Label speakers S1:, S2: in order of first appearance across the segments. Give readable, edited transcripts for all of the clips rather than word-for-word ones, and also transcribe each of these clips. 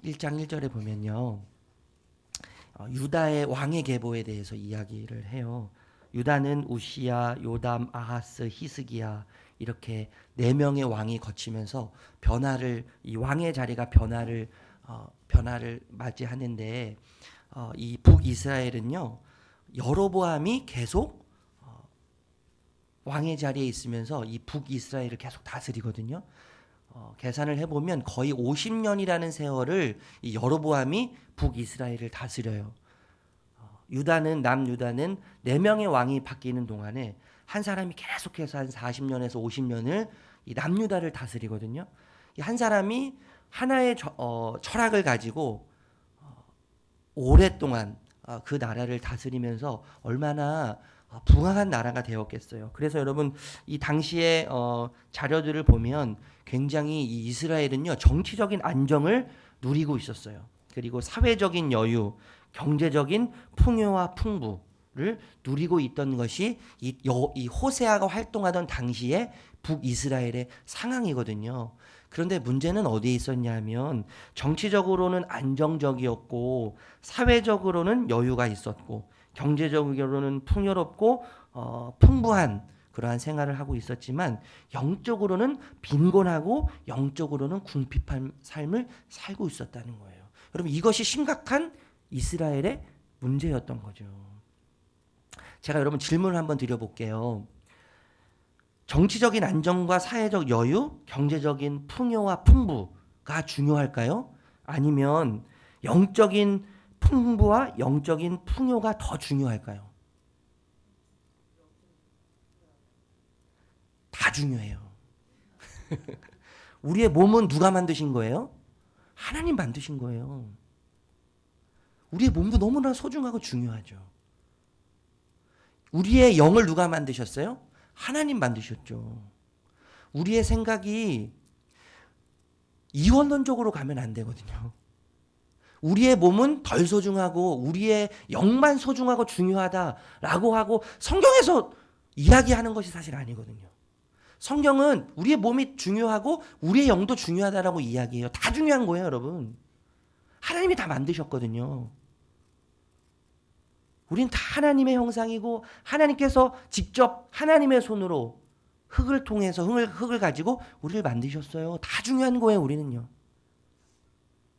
S1: 1장 1절에 보면요. 유다의 왕의 계보에 대해서 이야기를 해요. 유다는 우시야, 요담, 아하스, 히스기야 이렇게 네 명의 왕이 거치면서 이 왕의 자리가 변화를 맞이하는데 이 북이스라엘은요. 여로보암이 계속 왕의 자리에 있으면서 이 북이스라엘을 계속 다스리거든요. 계산을 해보면 거의 50년이라는 세월을 이 여로보암이 북이스라엘을 다스려요. 남유다는 4명의 왕이 바뀌는 동안에 한 사람이 계속해서 한 40년에서 50년을 이 남유다를 다스리거든요. 이 한 사람이 하나의 철학을 가지고 오랫동안 그 나라를 다스리면서 얼마나 부강한 나라가 되었겠어요. 그래서 여러분 이 당시의 자료들을 보면 굉장히 이 이스라엘은요 정치적인 안정을 누리고 있었어요. 그리고 사회적인 여유, 경제적인 풍요와 풍부를 누리고 있던 것이 이 호세아가 활동하던 당시의 북이스라엘의 상황이거든요. 그런데 문제는 어디에 있었냐면 정치적으로는 안정적이었고 사회적으로는 여유가 있었고 경제적으로는 풍요롭고 풍부한 그러한 생활을 하고 있었지만 영적으로는 빈곤하고 영적으로는 궁핍한 삶을 살고 있었다는 거예요. 여러분 이것이 심각한 이스라엘의 문제였던 거죠. 제가 여러분 질문을 한번 드려볼게요. 정치적인 안정과 사회적 여유, 경제적인 풍요와 풍부가 중요할까요? 아니면 영적인 풍부와 영적인 풍요가 더 중요할까요? 다 중요해요. 우리의 몸은 누가 만드신 거예요? 하나님 만드신 거예요. 우리의 몸도 너무나 소중하고 중요하죠. 우리의 영을 누가 만드셨어요? 하나님 만드셨죠. 우리의 생각이 이원론적으로 가면 안 되거든요. 우리의 몸은 덜 소중하고 우리의 영만 소중하고 중요하다라고 하고 성경에서 이야기하는 것이 사실 아니거든요. 성경은 우리의 몸이 중요하고 우리의 영도 중요하다라고 이야기해요. 다 중요한 거예요, 여러분. 하나님이 다 만드셨거든요. 우린 다 하나님의 형상이고 하나님께서 직접 하나님의 손으로 흙을 통해서 흙을 가지고 우리를 만드셨어요. 다 중요한 거예요, 우리는요.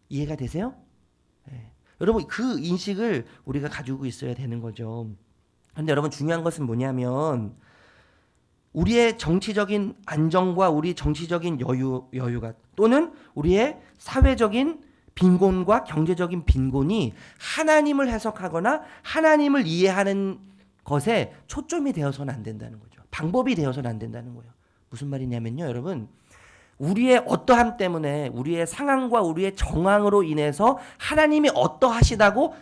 S1: 이해가 되세요? 네. 여러분 그 인식을 우리가 가지고 있어야 되는 거죠. 그런데 여러분 중요한 것은 뭐냐면 우리의 정치적인 안정과 우리 정치적인 여유가 또는 우리의 사회적인 빈곤과 경제적인 빈곤이 하나님을 해석하거나 하나님을 이해하는 것에 초점이 되어서는 안 된다는 거죠. 방법이 되어서는 안 된다는 거예요. 무슨 말이냐면요, 여러분. 우리의 어떠함 때문에 우리의 상황과 우리의 정황으로 인해서 하나님이 어떠하시다고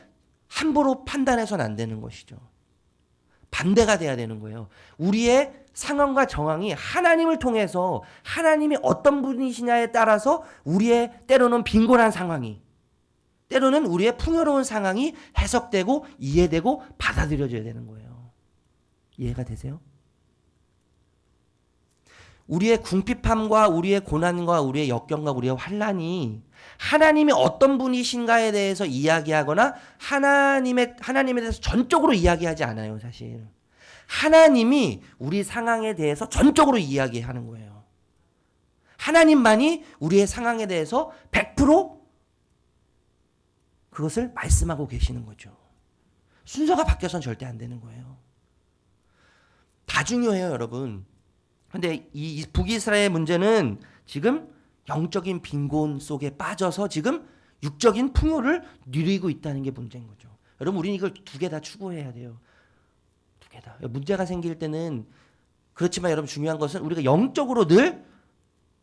S1: 함부로 판단해서는 안 되는 것이죠. 반대가 돼야 되는 거예요. 우리의 상황과 정황이 하나님을 통해서 하나님이 어떤 분이시냐에 따라서 우리의 때로는 빈곤한 상황이 때로는 우리의 풍요로운 상황이 해석되고 이해되고 받아들여져야 되는 거예요. 이해가 되세요? 우리의 궁핍함과 우리의 고난과 우리의 역경과 우리의 환난이 하나님이 어떤 분이신가에 대해서 이야기하거나 하나님에 대해서 전적으로 이야기하지 않아요, 사실. 하나님이 우리 상황에 대해서 전적으로 이야기하는 거예요. 하나님만이 우리의 상황에 대해서 100% 그것을 말씀하고 계시는 거죠. 순서가 바뀌어서는 절대 안 되는 거예요. 다 중요해요, 여러분. 근데 이 북이스라엘의 문제는 지금 영적인 빈곤 속에 빠져서 지금 육적인 풍요를 누리고 있다는 게 문제인 거죠. 여러분 우리는 이걸 두 개 다 추구해야 돼요. 두 개 다. 문제가 생길 때는 그렇지만 여러분 중요한 것은 우리가 영적으로 늘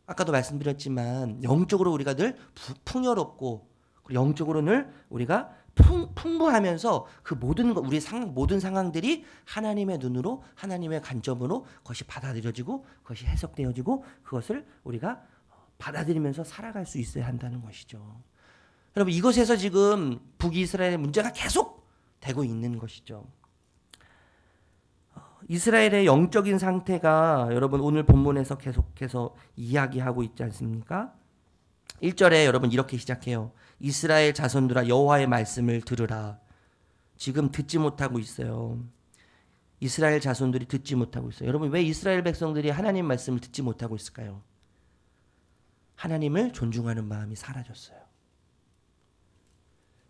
S1: 아까도 말씀드렸지만 영적으로 우리가 늘 풍요롭고 그리고 영적으로 늘 우리가 풍부하면서 그 우리 모든 상황들이 하나님의 눈으로 하나님의 관점으로 그것이 받아들여지고 그것이 해석되어지고 그것을 우리가 받아들이면서 살아갈 수 있어야 한다는 것이죠. 여러분 이것에서 지금 북이스라엘의 문제가 계속 되고 있는 것이죠. 이스라엘의 영적인 상태가 여러분 오늘 본문에서 계속해서 이야기하고 있지 않습니까? 1절에 여러분 이렇게 시작해요. 이스라엘 자손들아 여호와의 말씀을 들으라. 지금 듣지 못하고 있어요. 이스라엘 자손들이 듣지 못하고 있어요. 여러분 왜 이스라엘 백성들이 하나님 말씀을 듣지 못하고 있을까요? 하나님을 존중하는 마음이 사라졌어요.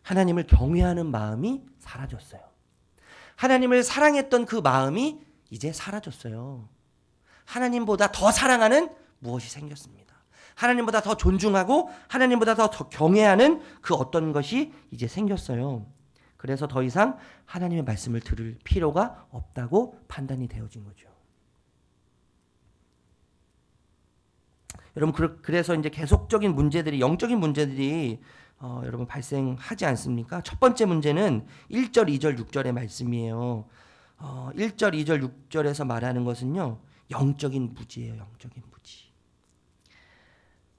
S1: 하나님을 경외하는 마음이 사라졌어요. 하나님을 사랑했던 그 마음이 이제 사라졌어요. 하나님보다 더 사랑하는 무엇이 생겼습니다. 하나님보다 더 존중하고 하나님보다 더 경외하는 그 어떤 것이 이제 생겼어요. 그래서 더 이상 하나님의 말씀을 들을 필요가 없다고 판단이 되어진 거죠. 여러분 그래서 이제 계속적인 문제들이 영적인 문제들이 여러분 발생하지 않습니까? 첫 번째 문제는 1절, 2절, 6절의 말씀이에요. 1절, 2절, 6절에서 말하는 것은요. 영적인 무지예요. 영적인 무지.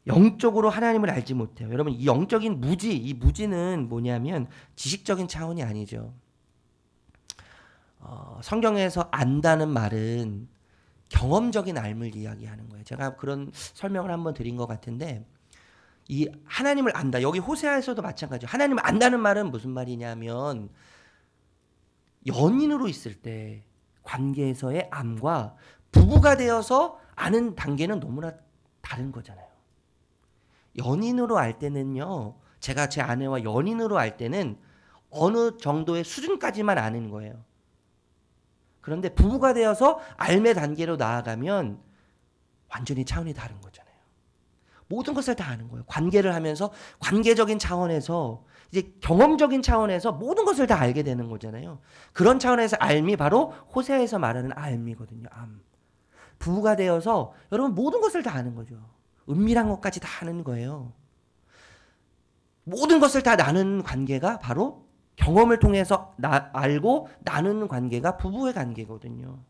S1: 영적으로 하나님을 알지 못해요. 여러분 이 영적인 무지, 이 무지는 뭐냐면 지식적인 차원이 아니죠. 성경에서 안다는 말은 경험적인 알을 이야기하는 거예요. 제가 그런 설명을 한번 드린 것 같은데 이 하나님을 안다. 여기 호세아에서도 마찬가지죠. 하나님을 안다는 말은 무슨 말이냐면 연인으로 있을 때 관계에서의 암과 부부가 되어서 아는 단계는 너무나 다른 거잖아요. 연인으로 알 때는요. 제가 제 아내와 연인으로 알 때는 어느 정도의 수준까지만 아는 거예요. 그런데 부부가 되어서 알매 단계로 나아가면 완전히 차원이 다른 거잖아요. 모든 것을 다 아는 거예요. 관계를 하면서 관계적인 차원에서 이제 경험적인 차원에서 모든 것을 다 알게 되는 거잖아요. 그런 차원에서 알미 바로 호세아에서 말하는 알미거든요. 암. 부부가 되어서 여러분 모든 것을 다 아는 거죠. 은밀한 것까지 다 아는 거예요. 모든 것을 다 나누는 관계가 바로 경험을 통해서 알고 나누는 관계가 부부의 관계거든요.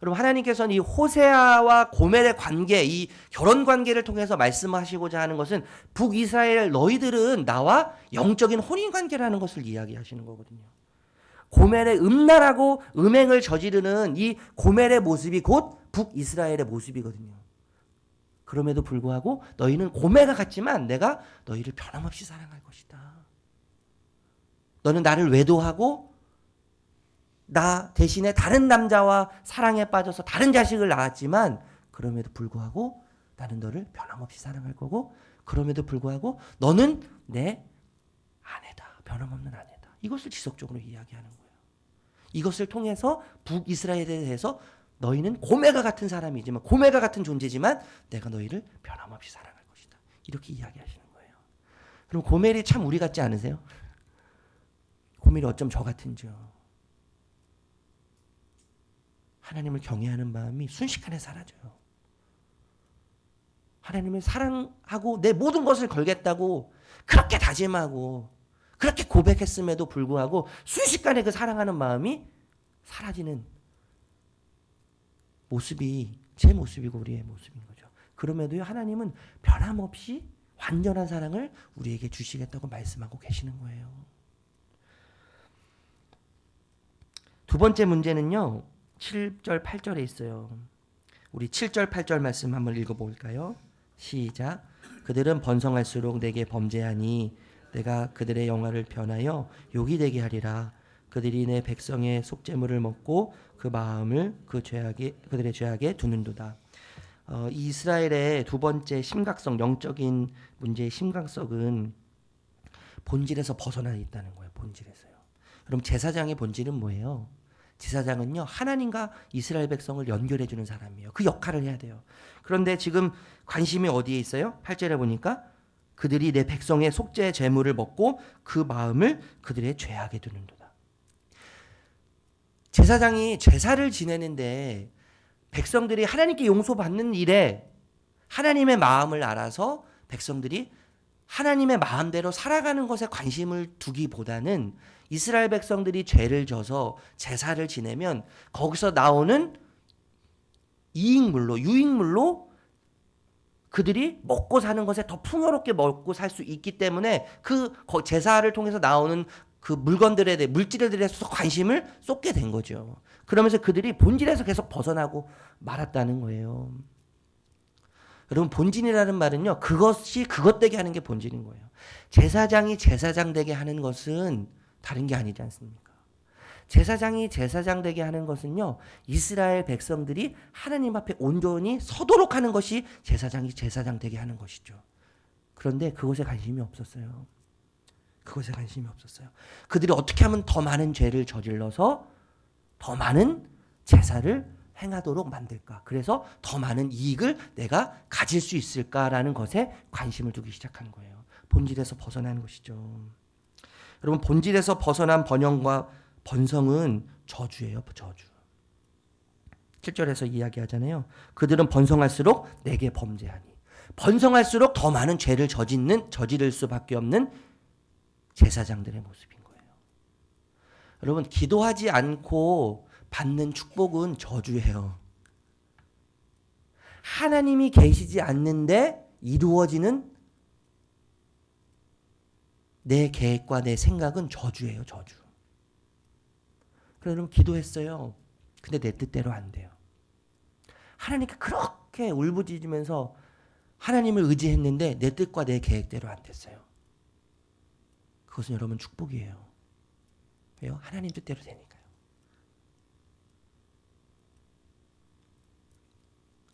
S1: 여러분 하나님께서는 이 호세아와 고멜의 관계, 이 결혼 관계를 통해서 말씀하시고자 하는 것은 북이스라엘 너희들은 나와 영적인 혼인 관계라는 것을 이야기하시는 거거든요. 고멜의 음란하고 음행을 저지르는 이 고멜의 모습이 곧 북이스라엘의 모습이거든요. 그럼에도 불구하고 너희는 고멜과 같지만 내가 너희를 변함없이 사랑할 것이다. 너는 나를 외도하고 나 대신에 다른 남자와 사랑에 빠져서 다른 자식을 낳았지만 그럼에도 불구하고 나는 너를 변함없이 사랑할 거고 그럼에도 불구하고 너는 내 아내다. 변함없는 아내다. 이것을 지속적으로 이야기하는 거예요. 이것을 통해서 북이스라엘에 대해서 너희는 고멜과 같은 사람이지만 고멜과 같은 존재지만 내가 너희를 변함없이 사랑할 것이다. 이렇게 이야기하시는 거예요. 그럼 고멜이 참 우리 같지 않으세요? 고멜이 어쩜 저 같은지요. 하나님을 경외하는 마음이 순식간에 사라져요. 하나님을 사랑하고 내 모든 것을 걸겠다고 그렇게 다짐하고 그렇게 고백했음에도 불구하고 순식간에 그 사랑하는 마음이 사라지는 모습이 제 모습이고 우리의 모습인 거죠. 그럼에도 하나님은 변함없이 완전한 사랑을 우리에게 주시겠다고 말씀하고 계시는 거예요. 두 번째 문제는요. 7절 8절에 있어요. 우리 7절 8절 말씀 한번 읽어볼까요? 시작. 그들은 번성할수록 내게 범죄하니 내가 그들의 영화를 변하여 욕이 되게 하리라. 그들이 내 백성의 속죄물을 먹고 그 마음을 그들의 죄악에 두는도다. 이스라엘의 두 번째 심각성, 영적인 문제의 심각성은 본질에서 벗어나 있다는 거예요. 본질에서요. 그럼 제사장의 본질은 뭐예요? 제사장은요, 하나님과 이스라엘 백성을 연결해 주는 사람이에요. 그 역할을 해야 돼요. 그런데 지금 관심이 어디에 있어요? 8절에 보니까 그들이 내 백성의 속죄 제물을 먹고 그 마음을 그들의 죄악에 두는도다. 제사장이 제사를 지내는데 백성들이 하나님께 용서받는 일에 하나님의 마음을 알아서 백성들이 하나님의 마음대로 살아가는 것에 관심을 두기보다는 이스라엘 백성들이 죄를 져서 제사를 지내면 거기서 나오는 이익물로, 유익물로 그들이 먹고 사는 것에 더 풍요롭게 먹고 살 수 있기 때문에 그 제사를 통해서 나오는 그 물건들에 대해 물질에 대해서 관심을 쏟게 된 거죠. 그러면서 그들이 본질에서 계속 벗어나고 말았다는 거예요. 여러분 본진이라는 말은요. 그것이 그것 되게 하는 게 본진인 거예요. 제사장이 제사장 되게 하는 것은 다른 게 아니지 않습니까? 제사장이 제사장 되게 하는 것은요. 이스라엘 백성들이 하나님 앞에 온전히 서도록 하는 것이 제사장이 제사장 되게 하는 것이죠. 그런데 그것에 관심이 없었어요. 그것에 관심이 없었어요. 그들이 어떻게 하면 더 많은 죄를 저질러서 더 많은 제사를 행하도록 만들까? 그래서 더 많은 이익을 내가 가질 수 있을까라는 것에 관심을 두기 시작한 거예요. 본질에서 벗어난 것이죠. 여러분 본질에서 벗어난 번영과 번성은 저주예요. 저주. 7절에서 이야기하잖아요. 그들은 번성할수록 내게 범죄하니. 번성할수록 더 많은 죄를 저지를 수밖에 없는 제사장들의 모습인 거예요. 여러분 기도하지 않고 받는 축복은 저주예요. 하나님이 계시지 않는데 이루어지는 내 계획과 내 생각은 저주예요. 저주. 그래서 여러분 기도했어요. 근데 내 뜻대로 안 돼요. 하나님께 그렇게 울부짖으면서 하나님을 의지했는데 내 뜻과 내 계획대로 안 됐어요. 그것은 여러분 축복이에요. 왜요? 하나님 뜻대로 되니까요.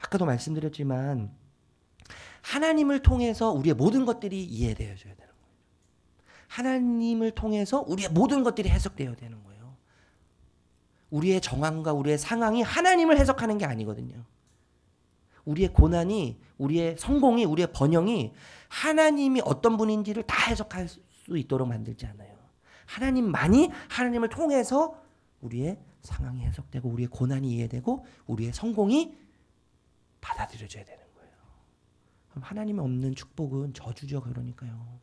S1: 아까도 말씀드렸지만 하나님을 통해서 우리의 모든 것들이 이해되어져야 되는 거예요. 하나님을 통해서 우리의 모든 것들이 해석되어야 되는 거예요. 우리의 정황과 우리의 상황이 하나님을 해석하는 게 아니거든요. 우리의 고난이, 우리의 성공이, 우리의 번영이 하나님이 어떤 분인지를 다 해석할 수 있도록 만들지 않아요. 하나님만이 하나님을 통해서 우리의 상황이 해석되고 우리의 고난이 이해되고 우리의 성공이 받아들여져야 되는 거예요. 그럼 하나님이 없는 축복은 저주죠. 그러니까요.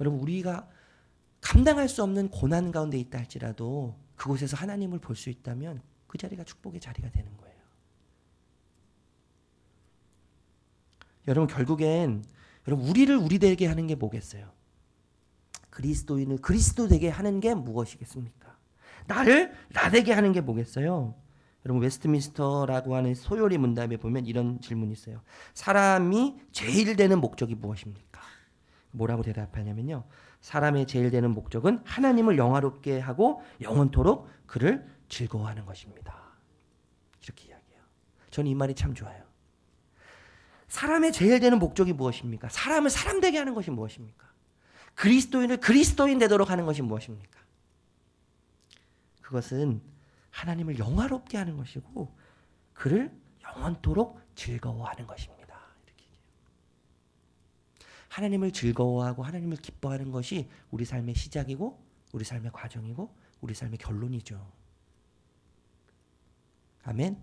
S1: 여러분 우리가 감당할 수 없는 고난 가운데 있다 할지라도 그곳에서 하나님을 볼 수 있다면 그 자리가 축복의 자리가 되는 거예요. 여러분 결국엔 우리를 우리 되게 하는 게 뭐겠어요? 그리스도인을 그리스도 되게 하는 게 무엇이겠습니까? 나를 나 되게 하는 게 뭐겠어요? 여러분 웨스트민스터라고 하는 소요리 문답에 보면 이런 질문이 있어요. 사람이 제일 되는 목적이 무엇입니까? 뭐라고 대답하냐면요. 사람의 제일 되는 목적은 하나님을 영화롭게 하고 영원토록 그를 즐거워하는 것입니다. 이렇게 이야기해요. 저는 이 말이 참 좋아요. 사람의 제일 되는 목적이 무엇입니까? 사람을 사람 되게 하는 것이 무엇입니까? 그리스도인을 그리스도인 되도록 하는 것이 무엇입니까? 그것은 하나님을 영화롭게 하는 것이고 그를 영원토록 즐거워하는 것입니다. 이렇게 얘기해요. 하나님을 즐거워하고 하나님을 기뻐하는 것이 우리 삶의 시작이고 우리 삶의 과정이고 우리 삶의 결론이죠. 아멘.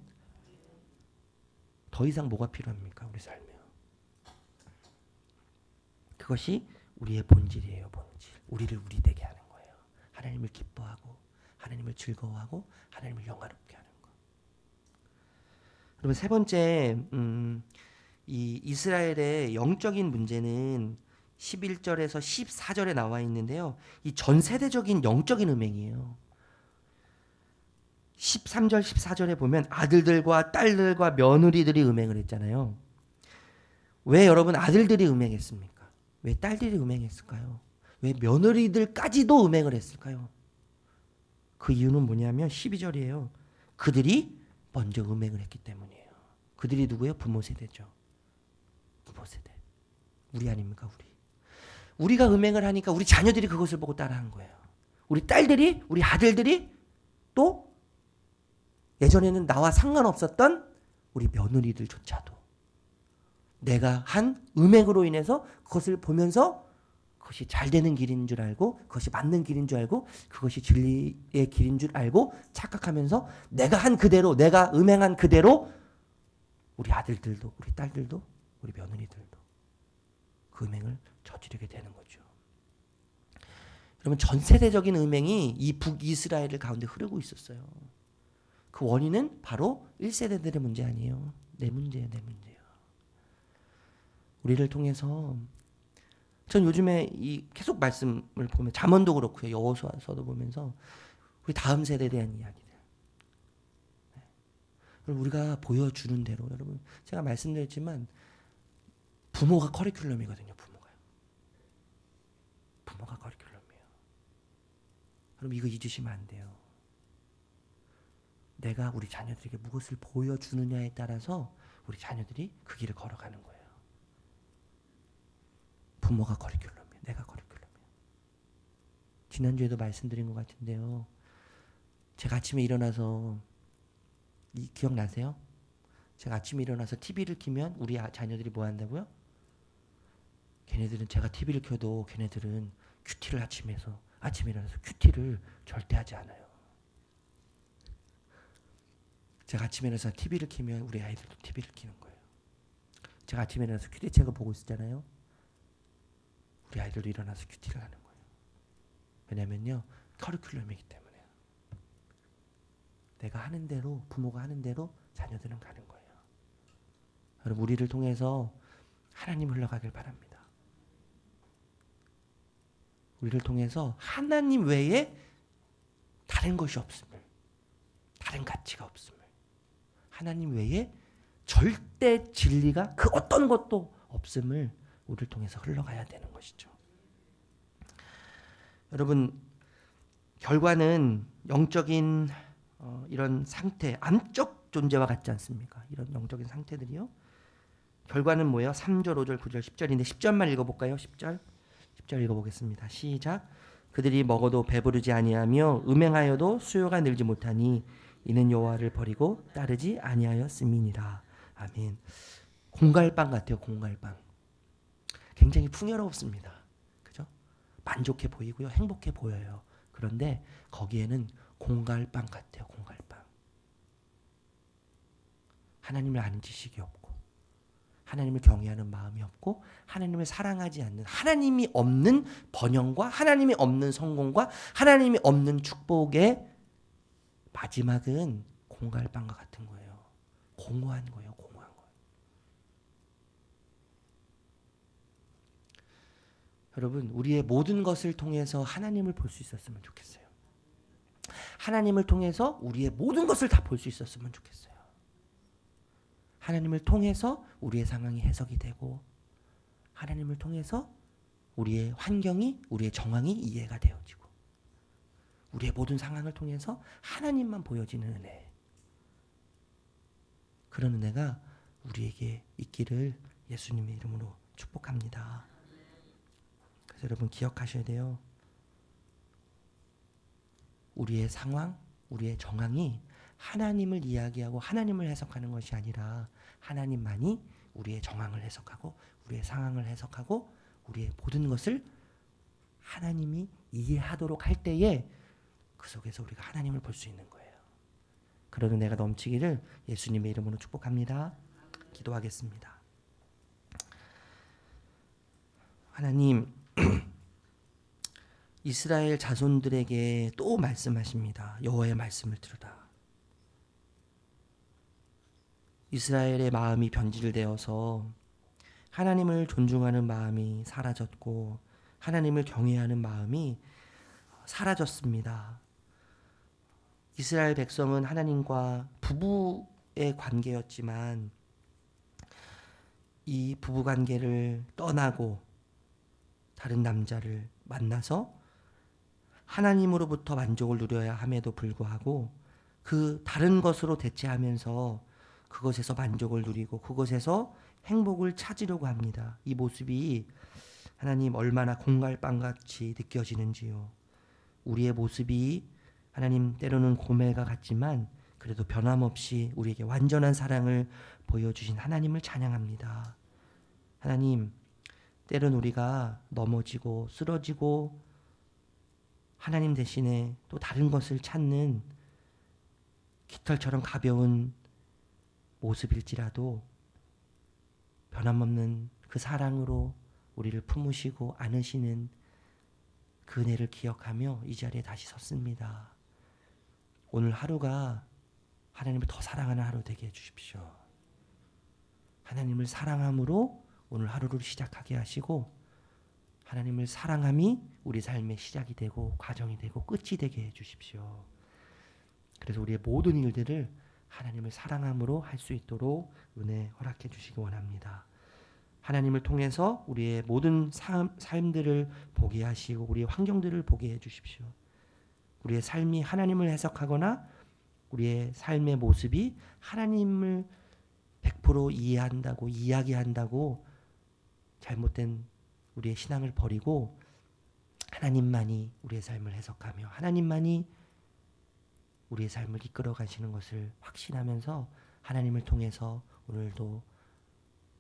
S1: 더 이상 뭐가 필요합니까? 우리 삶에. 그것이 우리의 본질이에요. 본질. 우리를 우리 되게 하는 거예요. 하나님을 기뻐하고 하나님을 즐거워하고 하나님을 영화롭게 하는 것. 여러분 세 번째 이 이스라엘의 영적인 문제는 11절에서 14절에 나와 있는데요. 이 전 세대적인 영적인 음행이에요. 13절 14절에 보면 아들들과 딸들과 며느리들이 음행을 했잖아요. 왜 여러분 아들들이 음행했습니까? 왜 딸들이 음행했을까요? 왜 며느리들까지도 음행을 했을까요? 그 이유는 뭐냐면 12절이에요. 그들이 먼저 음행을 했기 때문이에요. 그들이 누구예요? 부모 세대죠. 부모 세대. 우리 아닙니까? 우리가 음행을 하니까 우리 자녀들이 그것을 보고 따라한 거예요. 우리 딸들이, 우리 아들들이 또 예전에는 나와 상관없었던 우리 며느리들조차도 내가 한 음행으로 인해서 그것을 보면서 그것이 잘 되는 길인 줄 알고 그것이 맞는 길인 줄 알고 그것이 진리의 길인 줄 알고 착각하면서 내가 한 그대로 내가 음행한 그대로 우리 아들들도 우리 딸들도 우리 며느리들도 그 음행을 저지르게 되는 거죠. 여러분 전 세대적인 음행이 이 북이스라엘 가운데 흐르고 있었어요. 그 원인은 바로 1세대들의 문제 아니에요. 내 문제예요. 내 문제예요. 우리를 통해서 전 요즘에 이 계속 말씀을 보면 잠언도 그렇고요. 여호수아서도 보면서 우리 다음 세대에 대한 이야기들. 우리가 보여주는 대로, 여러분 제가 말씀드렸지만 부모가 커리큘럼이거든요. 부모가 커리큘럼이에요. 여러분 이거 잊으시면 안 돼요. 내가 우리 자녀들에게 무엇을 보여주느냐에 따라서 우리 자녀들이 그 길을 걸어가는 거예요. 부모가 커리큘럼이에요. 내가 커리큘럼이에요. 지난주에도 말씀드린 것 같은데요. 제가 아침에 일어나서, 기억나세요? 제가 아침에 일어나서 TV를 켜면 우리 자녀들이 뭐 한다고요? 걔네들은, 제가 TV를 켜도 걔네들은 큐티를 아침에 일어나서 큐티를 절대 하지 않아요. 제가 아침에 일어나서 TV를 켜면 우리 아이들도 TV를 켜는 거예요. 제가 아침에 일어나서 큐티책을 보고 있었잖아요. 우리 아이들도 일어나서 큐티를 하는 거예요. 왜냐면요, 커리큘럼이기 때문에. 내가 하는 대로, 부모가 하는 대로 자녀들은 가는 거예요. 여러분, 우리를 통해서 하나님 흘러가길 바랍니다. 우리를 통해서 하나님 외에 다른 것이 없음을, 다른 가치가 없음을, 하나님 외에 절대 진리가 그 어떤 것도 없음을 우리를 통해서 흘러가야 되는 것이죠. 여러분, 결과는 영적인 이런 상태, 암적 존재와 같지 않습니까? 이런 영적인 상태들이요. 결과는 뭐예요? 3절, 5절, 9절, 10절인데 10절만 읽어볼까요? 10절 읽어보겠습니다. 시작. 그들이 먹어도 배부르지 아니하며 음행하여도 수요가 늘지 못하니 이는 여호와를 버리고 따르지 아니하였음이니라. 아멘. 공갈빵 같아요. 공갈빵. 굉장히 풍요롭습니다. 그죠? 만족해 보이고요. 행복해 보여요. 그런데 거기에는 공갈빵 같아요. 공갈빵. 하나님을 아는 지식이 없고, 하나님을 경외하는 마음이 없고, 하나님을 사랑하지 않는, 하나님이 없는 번영과 하나님이 없는 성공과 하나님이 없는 축복의 마지막은 공갈빵과 같은 거예요. 공허한 거예요. 공허한 거예요. 여러분, 우리의 모든 것을 통해서 하나님을 볼 수 있었으면 좋겠어요. 하나님을 통해서 우리의 모든 것을 다 볼 수 있었으면 좋겠어요. 하나님을 통해서 우리의 상황이 해석이 되고, 하나님을 통해서 우리의 환경이, 우리의 정황이 이해가 되어지고, 우리의 모든 상황을 통해서 하나님만 보여지는 은혜, 그런 은혜가 우리에게 있기를 예수님의 이름으로 축복합니다. 그래서 여러분 기억하셔야 돼요. 우리의 상황, 우리의 정황이 하나님을 이야기하고 하나님을 해석하는 것이 아니라 하나님만이 우리의 정황을 해석하고 우리의 상황을 해석하고 우리의 모든 것을 하나님이 이해하도록 할 때에 그 속에서 우리가 하나님을 볼 수 있는 거예요. 그런 은혜가 넘치기를 예수님의 이름으로 축복합니다. 기도하겠습니다. 하나님, 이스라엘 자손들에게 또 말씀하십니다. 여호와의 말씀을 들으라. 이스라엘의 마음이 변질되어서 하나님을 존중하는 마음이 사라졌고 하나님을 경외하는 마음이 사라졌습니다. 이스라엘 백성은 하나님과 부부의 관계였지만 이 부부 관계를 떠나고 다른 남자를 만나서 하나님으로부터 만족을 누려야 함에도 불구하고 그 다른 것으로 대체하면서 그것에서 만족을 누리고 그것에서 행복을 찾으려고 합니다. 이 모습이 하나님 얼마나 공갈빵같이 느껴지는지요. 우리의 모습이 하나님 때로는 고멜과 같지만 그래도 변함없이 우리에게 완전한 사랑을 보여주신 하나님을 찬양합니다. 하나님, 때로는 우리가 넘어지고 쓰러지고 하나님 대신에 또 다른 것을 찾는 깃털처럼 가벼운 모습일지라도 변함없는 그 사랑으로 우리를 품으시고 안으시는 그 은혜를 기억하며 이 자리에 다시 섰습니다. 오늘 하루가 하나님을 더 사랑하는 하루 되게 해주십시오. 하나님을 사랑함으로 오늘 하루를 시작하게 하시고 하나님을 사랑함이 우리 삶의 시작이 되고 과정이 되고 끝이 되게 해주십시오. 그래서 우리의 모든 일들을 하나님을 사랑함으로 할 수 있도록 은혜 허락해 주시기 원합니다. 하나님을 통해서 우리의 모든 삶들을 보게 하시고 우리의 환경들을 보게 해 주십시오. 우리의 삶이 하나님을 해석하거나 우리의 삶의 모습이 하나님을 100% 이해한다고 이야기한다고 잘못된 우리의 신앙을 버리고 하나님만이 우리의 삶을 해석하며 하나님만이 우리의 삶을 이끌어 가시는 것을 확신하면서 하나님을 통해서 오늘도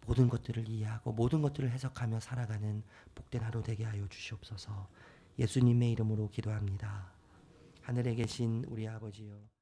S1: 모든 것들을 이해하고 모든 것들을 해석하며 살아가는 복된 하루 되게 하여 주시옵소서. 예수님의 이름으로 기도합니다. 하늘에 계신 우리 아버지여